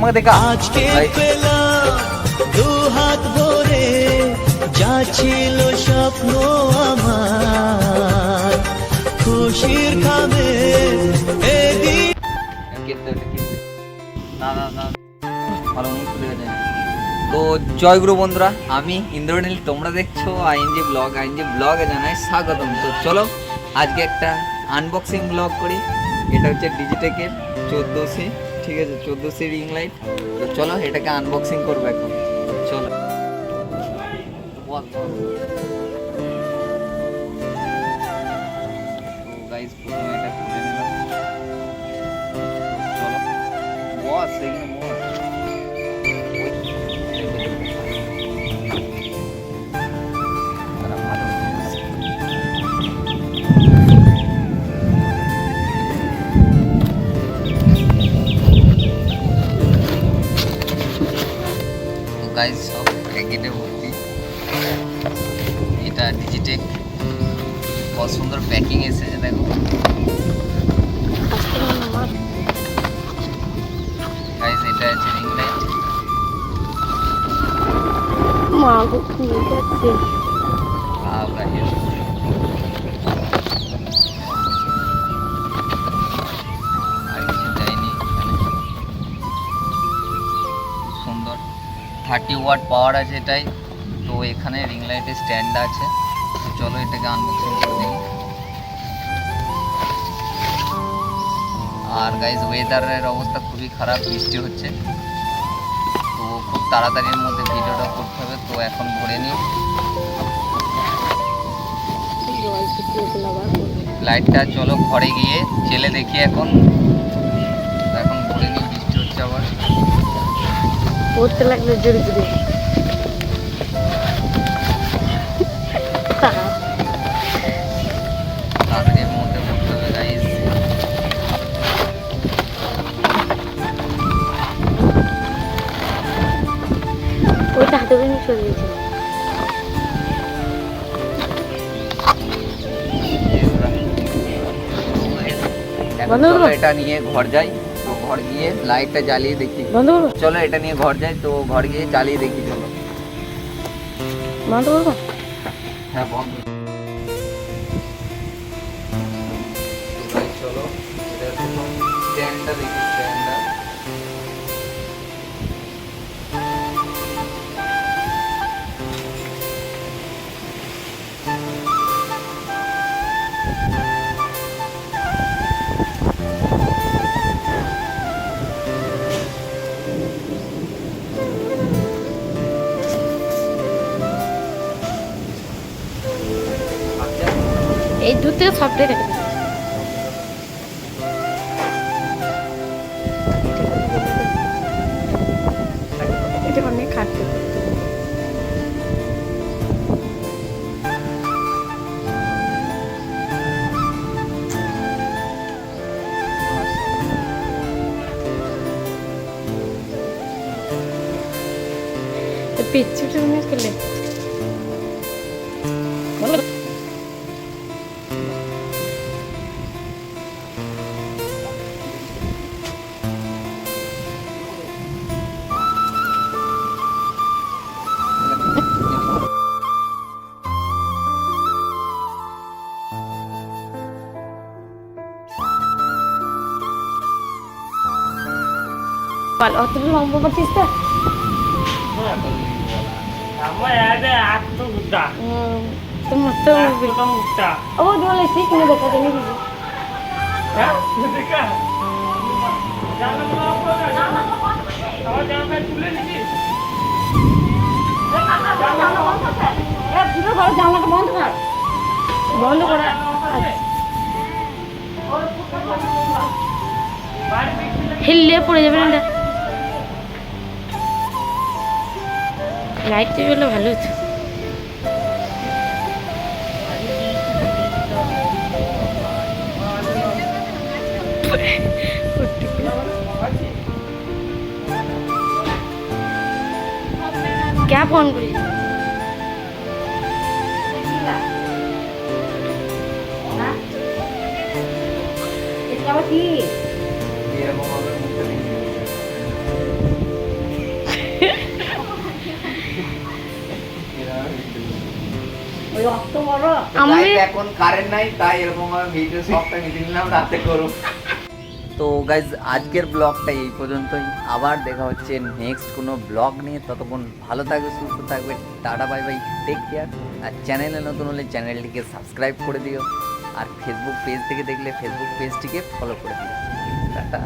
আমাকে দেখা আজকে পেলাম দু হাত ভরে যা ছিল স্বপ্ন আমার খুশির খাবে তো জয়গুরু বন্ধুরা, আমি ইন্দ্রনীল, তোমরা দেখছো আইএনজি ব্লগে জানাই স্বাগতম। তো চলো আজকে একটা আনবক্সিং ব্লগ করি। এটা হচ্ছে ডিজিটেকের 14C, ঠিক আছে, 14C রিং লাইট। তো চলো এটাকে আনবক্সিং করবো এখন, চলো। গাইস প্রথমে এটা খুলে নিলাম, চলো। বস এখানে মোর গাইস সব প্যাকেটে ভর্তি। এটা ডিজিটেক, কত সুন্দর প্যাকিং এসেছে দেখো গাইস। এটা আছে রিং লাইট। মা গো কি যাচ্ছে গাইস আর কিছু দেয়নি এখানে। সুন্দর 30 ওয়াট পাওয়ার আছে এটাই। তো এখানে রিং লাইটের স্ট্যান্ড আছে। চলো এটাকে আনবক্সিং করে দেখি। আর গাইজ ওয়েদারের অবস্থা খুবই খারাপ, বৃষ্টি হচ্ছে। তো খুব তাড়াতাড়ির মধ্যে ভিডিওটা করতে হবে। তো এখন ভরে নিই লাইটটা। চলো ঘরে গিয়ে জেলে দেখি এখন ভরে নিই। বৃষ্টি হচ্ছে আবার, পড়তে লাগলে জোরে জোরে তাড়াতাড়ির মধ্যে ভরতে হবে গাইজ। ওইটা হাতে করে নিয়ে চলে গেছে। চলো এটা নিয়ে ঘর যাই। তো ঘর গিয়ে লাইটটা জ্বালিয়ে দেখি। চলো এটা নিয়ে ঘর যাই। তো ঘর গিয়ে জ্বালিয়ে দেখি। চলো বন্ধ করবো। হ্যাঁ বন্ধ। চলো এটা স্ট্যান্ডটা দেখি। স্ট্যান্ডটা এই দূর থেকে সবটাই রেখে দিই। এটা অনেক খাটতে পিচ্ছিটা নিয়ে খেলে অত লম্বা পাচ্ছিস তো। তোমার তো ও বলে ঠিক না দেখা জানি জানলাটা বন্ধ কর, বন্ধ করা। হিললে পড়ে যাবে না। লাইটটা জ্বললে ভালো হতো। क्या फोन करी इसका আমি এখন কারেন্ট নাই, তাই এরকম ভাবে ভিডিও সবটা মিটিয়ে নিলাম রাতে করব। তো গাইজ আজকের ব্লগটা এই পর্যন্তই, আবার দেখা হচ্ছে নেক্সট কোনো ব্লগ নিয়ে। ততক্ষণ ভালো থাকবে, সুস্থ থাকবে, tata bye bye, take care. আর চ্যানেলে নতুন হলে চ্যানেলটিকে সাবস্ক্রাইব করে দিও, আর ফেসবুক পেজ থেকে দেখলে ফেসবুক পেজটিকে ফলো করে দিও। টাটা।